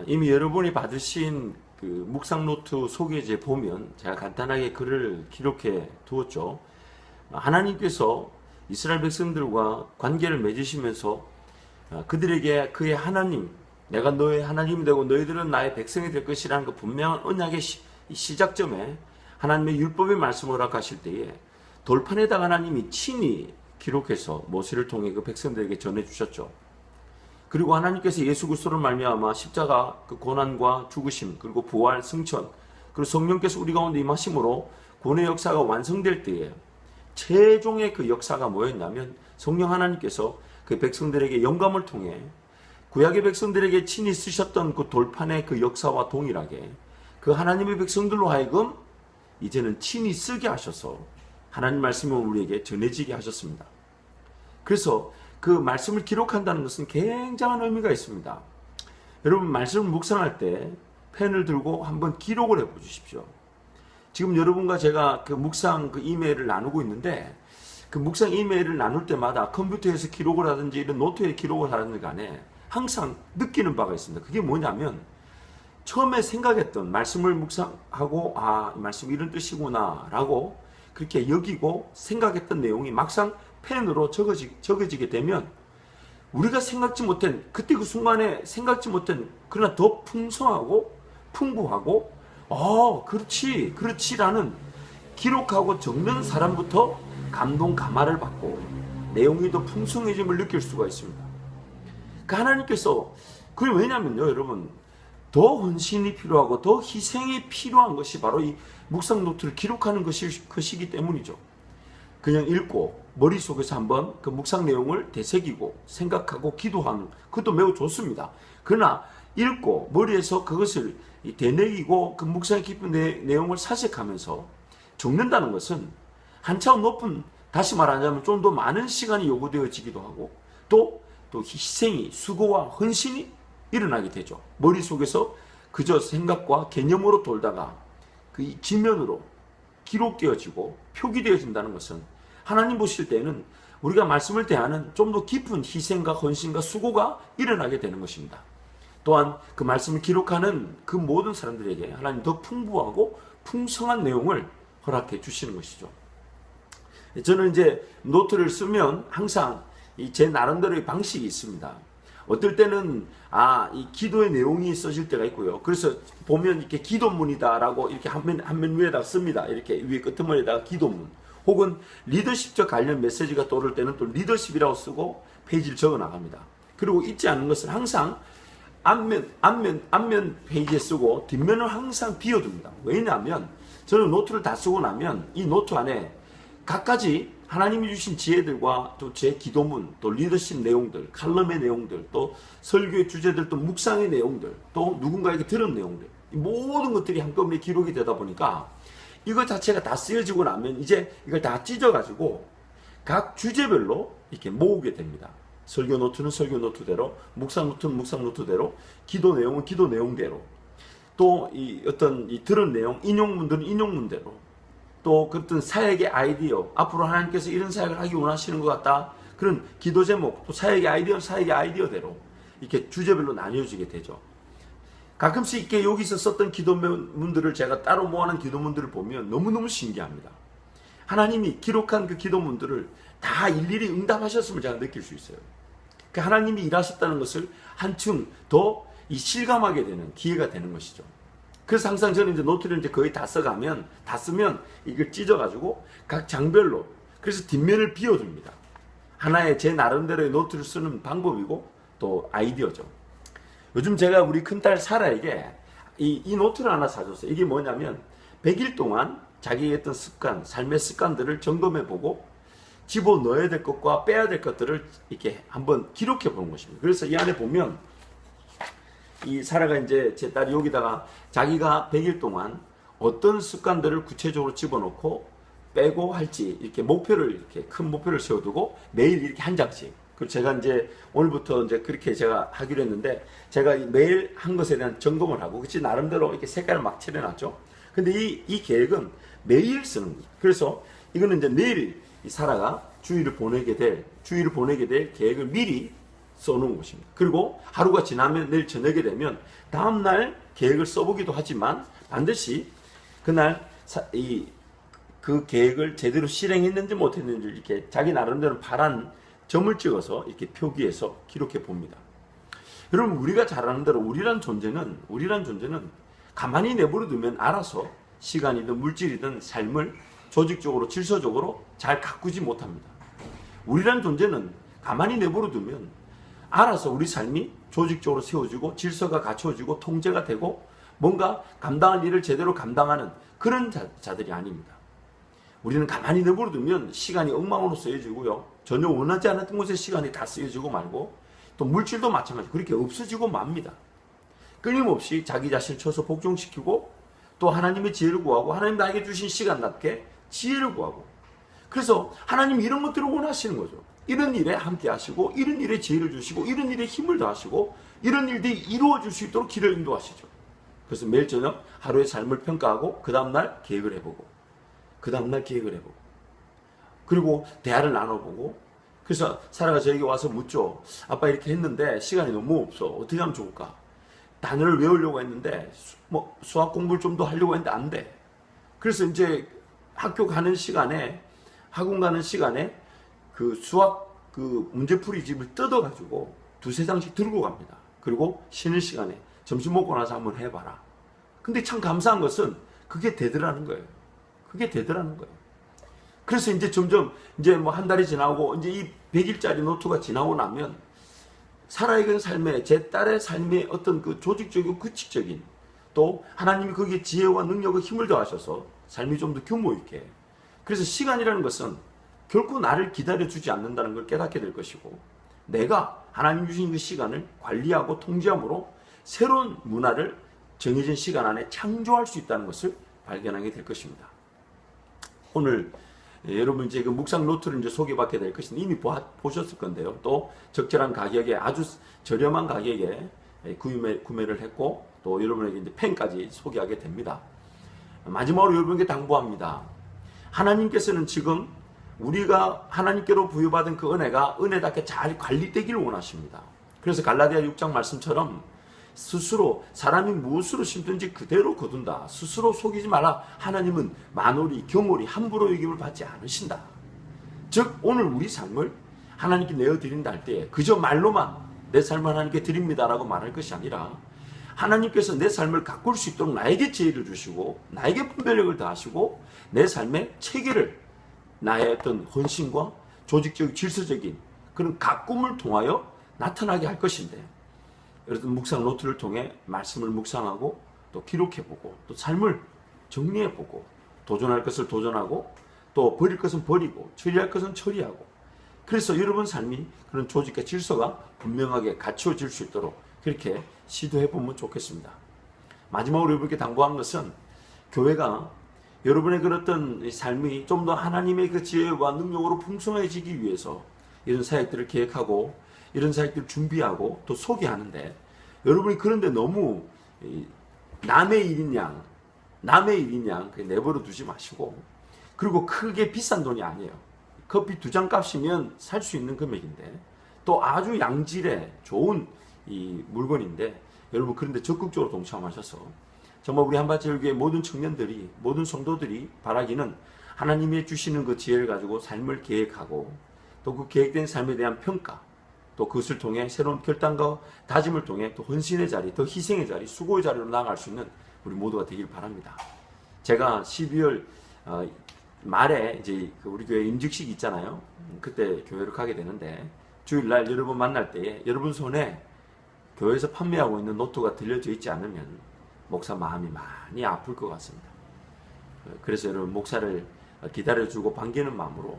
이미 여러분이 받으신 그 묵상 노트 소개지에 보면 제가 간단하게 글을 기록해 두었죠. 하나님께서 이스라엘 백성들과 관계를 맺으시면서 그들에게 그의 하나님, 내가 너의 하나님이 되고 너희들은 나의 백성이 될 것이라는 그 분명한 언약의 시작점에 하나님의 율법의 말씀을 허락하실 때에 돌판에다가 하나님이 친히 기록해서 모세를 통해 그 백성들에게 전해주셨죠. 그리고 하나님께서 예수 그리스도를 말미암아 십자가 그 고난과 죽으심 그리고 부활 승천 그리고 성령께서 우리 가운데 임하심으로 구원의 역사가 완성될 때에 최종의 그 역사가 뭐였냐면 성령 하나님께서 그 백성들에게 영감을 통해 구약의 백성들에게 친히 쓰셨던 그 돌판의 그 역사와 동일하게 그 하나님의 백성들로 하여금 이제는 친히 쓰게 하셔서 하나님 말씀을 우리에게 전해지게 하셨습니다. 그래서 그 말씀을 기록한다는 것은 굉장한 의미가 있습니다. 여러분 말씀을 묵상할 때 펜을 들고 한번 기록을 해보십시오. 지금 여러분과 제가 그 묵상 그 이메일을 나누고 있는데 그 묵상 이메일을 나눌 때마다 컴퓨터에서 기록을 하든지 이런 노트에 기록을 하든지 간에 항상 느끼는 바가 있습니다. 그게 뭐냐면 처음에 생각했던 말씀을 묵상하고 이 말씀이 이런 뜻이구나 라고 그렇게 여기고 생각했던 내용이 막상 펜으로 적어지게 되면 우리가 생각지 못한 그때 그 순간에 생각지 못한 그러나 더 풍성하고 풍부하고 그렇지라는 기록하고 적는 사람부터 감동 감화를 받고 내용이 더 풍성해짐을 느낄 수가 있습니다. 그 하나님께서 그게 왜냐면요 여러분 더 헌신이 필요하고 더 희생이 필요한 것이 바로 이 묵상 노트를 기록하는 것이기 때문이죠. 그냥 읽고 머릿속에서 한번 그 묵상 내용을 되새기고 생각하고 기도하는 그것도 매우 좋습니다. 그러나 읽고 머리에서 그것을 되새기고 그 묵상의 깊은 내용을 사색하면서 적는다는 것은 한차원 높은 다시 말하자면 좀 더 많은 시간이 요구되어지기도 하고 또 희생이 수고와 헌신이 일어나게 되죠. 머릿속에서 그저 생각과 개념으로 돌다가 그 지면으로 기록되어지고 표기되어진다는 것은 하나님 보실 때는 우리가 말씀을 대하는 좀 더 깊은 희생과 헌신과 수고가 일어나게 되는 것입니다. 또한 그 말씀을 기록하는 그 모든 사람들에게 하나님 더 풍부하고 풍성한 내용을 허락해 주시는 것이죠. 저는 이제 노트를 쓰면 항상 제 나름대로의 방식이 있습니다. 어떨 때는 이 기도의 내용이 써질 때가 있고요. 그래서 보면 이렇게 기도문이다라고 이렇게 한 면 위에다가 씁니다. 이렇게 위에 끄트머리에다가 기도문. 혹은 리더십적 관련 메시지가 떠오를 때는 또 리더십이라고 쓰고 페이지를 적어 나갑니다. 그리고 잊지 않는 것은 항상 앞면 페이지에 쓰고 뒷면을 항상 비워둡니다. 왜냐하면 저는 노트를 다 쓰고 나면 이 노트 안에 갖가지 하나님이 주신 지혜들과 또 제 기도문, 또 리더십 내용들, 칼럼의 내용들, 또 설교의 주제들, 또 묵상의 내용들, 또 누군가에게 들은 내용들, 이 모든 것들이 한꺼번에 기록이 되다 보니까 이거 자체가 다 쓰여지고 나면 이제 이걸 다 찢어가지고 각 주제별로 이렇게 모으게 됩니다. 설교 노트는 설교 노트대로, 묵상 노트는 묵상 노트대로, 기도 내용은 기도 내용대로, 또 어떤 들은 내용, 인용문들은 인용문대로, 또 어떤 사역의 아이디어, 앞으로 하나님께서 이런 사역을 하기 원하시는 것 같다. 그런 기도 제목, 또 사역의 아이디어, 사역의 아이디어대로 이렇게 주제별로 나뉘어지게 되죠. 가끔씩 이렇게 여기서 썼던 기도문들을 제가 따로 모아놓은 기도문들을 보면 너무너무 신기합니다. 하나님이 기록한 그 기도문들을 다 일일이 응답하셨음을 제가 느낄 수 있어요. 그 하나님이 일하셨다는 것을 한층 더 실감하게 되는 기회가 되는 것이죠. 그래서 항상 저는 이제 노트를 이제 거의 다 쓰면 이걸 찢어가지고 각 장별로, 그래서 뒷면을 비워둡니다. 하나의 제 나름대로의 노트를 쓰는 방법이고 또 아이디어죠. 요즘 제가 우리 큰딸 사라에게 이 노트를 하나 사줬어요. 이게 뭐냐면 100일 동안 자기의 어떤 습관, 삶의 습관들을 점검해보고 집어넣어야 될 것과 빼야 될 것들을 이렇게 한번 기록해 보는 것입니다. 그래서 이 안에 보면 이 사라가 이제 제 딸이 여기다가 자기가 100일 동안 어떤 습관들을 구체적으로 집어넣고 빼고 할지 이렇게 목표를 이렇게 큰 목표를 세워두고 매일 이렇게 한 장씩. 그리고 제가 이제 오늘부터 이제 그렇게 제가 하기로 했는데 제가 매일 한 것에 대한 점검을 하고 그치 나름대로 이렇게 색깔을 막 칠해놨죠. 근데 이 계획은 매일 쓰는 거죠. 그래서 이거는 이제 내일 이 사라가 주일을 보내게 될 계획을 미리 써놓은 것입니다. 그리고 하루가 지나면 내일 저녁이 되면 다음날 계획을 써보기도 하지만 반드시 그날 그 계획을 제대로 실행했는지 못했는지 이렇게 자기 나름대로 바란 점을 찍어서 이렇게 표기해서 기록해 봅니다. 여러분, 우리가 잘 아는 대로 우리란 존재는 가만히 내버려 두면 알아서 시간이든 물질이든 삶을 조직적으로 질서적으로 잘 가꾸지 못합니다. 우리란 존재는 가만히 내버려 두면 알아서 우리 삶이 조직적으로 세워지고 질서가 갖춰지고 통제가 되고 뭔가 감당할 일을 제대로 감당하는 그런 자들이 아닙니다. 우리는 가만히 내버려 두면 시간이 엉망으로 쓰여지고요. 전혀 원하지 않았던 곳에 시간이 다 쓰여지고 말고 또 물질도 마찬가지로 그렇게 없어지고 맙니다. 끊임없이 자기 자신을 쳐서 복종시키고 또 하나님의 지혜를 구하고 하나님 나에게 주신 시간답게 지혜를 구하고 그래서 하나님 이런 것들을 원하시는 거죠. 이런 일에 함께 하시고 이런 일에 지혜를 주시고 이런 일에 힘을 더하시고 이런 일들이 이루어질 수 있도록 길을 인도하시죠. 그래서 매일 저녁 하루의 삶을 평가하고 그 다음날 계획을 해보고 그리고 대화를 나눠보고 그래서 사라가 저에게 와서 묻죠. 아빠 이렇게 했는데 시간이 너무 없어. 어떻게 하면 좋을까? 단어를 외우려고 했는데 수학 공부를 좀 더 하려고 했는데 안 돼. 그래서 이제 학원 가는 시간에 그 수학 그 문제풀이 집을 뜯어가지고 두세 장씩 들고 갑니다. 그리고 쉬는 시간에 점심 먹고 나서 한번 해봐라. 근데 참 감사한 것은 그게 되더라는 거예요. 그래서 이제 점점 이제 뭐 한 달이 지나고 이제 이 100일짜리 노트가 지나고 나면 살아있는 삶에 제 딸의 삶의 어떤 그 조직적이고 규칙적인 또 하나님이 거기에 지혜와 능력과 힘을 더하셔서 삶이 좀 더 규모 있게 그래서 시간이라는 것은 결코 나를 기다려주지 않는다는 걸 깨닫게 될 것이고 내가 하나님 주신 그 시간을 관리하고 통제함으로 새로운 문화를 정해진 시간 안에 창조할 수 있다는 것을 발견하게 될 것입니다. 오늘 여러분 이제 그 묵상 노트를 이제 소개받게 될 것인데 이미 보셨을 건데요. 또 적절한 가격에 아주 저렴한 가격에 구매를 했고 또 여러분에게 이제 펜까지 소개하게 됩니다. 마지막으로 여러분께 당부합니다. 하나님께서는 지금 우리가 하나님께로 부여받은 그 은혜가 은혜답게 잘 관리되기를 원하십니다. 그래서 갈라디아 6장 말씀처럼 스스로 사람이 무엇으로 심든지 그대로 거둔다. 스스로 속이지 마라. 하나님은 만홀히 경홀히 함부로 여김을 받지 않으신다. 즉 오늘 우리 삶을 하나님께 내어드린다 할 때 그저 말로만 내 삶을 하나님께 드립니다라고 말할 것이 아니라 하나님께서 내 삶을 가꿀 수 있도록 나에게 지혜를 주시고 나에게 분별력을 더하시고 내 삶의 체계를 나의 어떤 헌신과 조직적 질서적인 그런 가꿈을 통하여 나타나게 할 것인데 여러분 묵상 노트를 통해 말씀을 묵상하고 또 기록해보고 또 삶을 정리해보고 도전할 것을 도전하고 또 버릴 것은 버리고 처리할 것은 처리하고 그래서 여러분 삶이 그런 조직과 질서가 분명하게 갖추어질 수 있도록 그렇게 시도해보면 좋겠습니다. 마지막으로 여러분께 당부한 것은 교회가 여러분의 그런 삶이 좀 더 하나님의 그 지혜와 능력으로 풍성해지기 위해서 이런 사역들을 계획하고 이런 사역들을 준비하고 또 소개하는데 여러분이 그런데 너무 남의 일인 양 내버려 두지 마시고 그리고 크게 비싼 돈이 아니에요. 커피 2잔 값이면 살 수 있는 금액인데 또 아주 양질의 좋은 이 물건인데 여러분 그런데 적극적으로 동참하셔서 정말 우리 한밭제일교회 모든 청년들이 모든 성도들이 바라기는 하나님이 주시는 그 지혜를 가지고 삶을 계획하고 또 그 계획된 삶에 대한 평가 또 그것을 통해 새로운 결단과 다짐을 통해 또 헌신의 자리, 더 희생의 자리, 수고의 자리로 나아갈 수 있는 우리 모두가 되길 바랍니다. 제가 12월 말에 이제 우리 교회 임직식이 있잖아요. 그때 교회를 가게 되는데 주일날 여러분 만날 때에 여러분 손에 교회에서 판매하고 있는 노트가 들려져 있지 않으면 목사 마음이 많이 아플 것 같습니다. 그래서 여러분 목사를 기다려주고 반기는 마음으로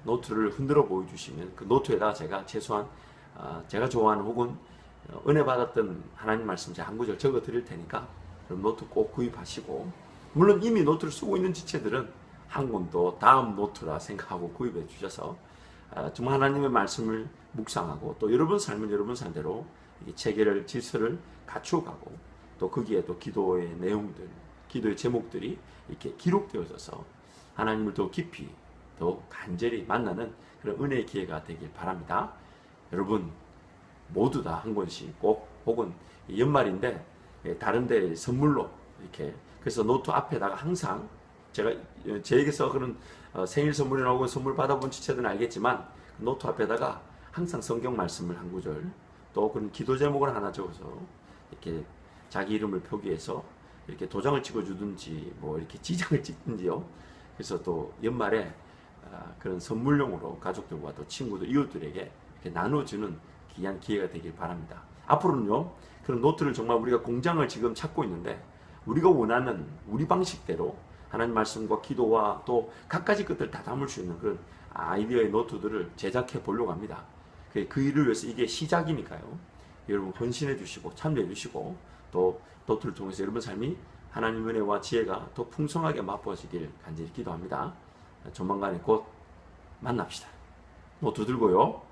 노트를 흔들어 보여주시면 그 노트에다가 제가 최소한 제가 좋아하는 혹은 은혜 받았던 하나님 말씀 제가 한 구절 적어 드릴 테니까 그럼 노트 꼭 구입하시고 물론 이미 노트를 쓰고 있는 지체들은 한 권도 다음 노트라 생각하고 구입해 주셔서 정말 하나님의 말씀을 묵상하고 또 여러분 삶은 여러분 삶대로 체계를 질서를 갖추어가고 또 거기에 또 기도의 내용들 기도의 제목들이 이렇게 기록되어져서 하나님을 더 깊이 더 간절히 만나는 그런 은혜의 기회가 되길 바랍니다. 여러분 모두 다 한 권씩 꼭, 혹은 연말인데 다른 데 선물로 이렇게, 그래서 노트 앞에다가 항상 제가 제에게서 그런 생일 선물이나 혹은 선물 받아본 지체들은 알겠지만 노트 앞에다가 항상 성경 말씀을 한 구절, 또 그런 기도 제목을 하나 적어서 이렇게 자기 이름을 표기해서 이렇게 도장을 찍어주든지 뭐 이렇게 지장을 찍든지요. 그래서 또 연말에 그런 선물용으로 가족들과 또 친구들, 이웃들에게 이렇게 나눠주는 귀한 기회가 되길 바랍니다. 앞으로는요, 그런 노트를 정말 우리가 공장을 지금 찾고 있는데 우리가 원하는 우리 방식대로 하나님 말씀과 기도와 또 갖가지 것들 다 담을 수 있는 그런 아이디어의 노트들을 제작해 보려고 합니다. 그 일을 위해서 이게 시작이니까요. 여러분 헌신해 주시고 참여해 주시고 또 노트를 통해서 여러분 삶이 하나님 은혜와 지혜가 더 풍성하게 맛보아지길 간절히 기도합니다. 조만간에 곧 만납시다. 노트 들고요.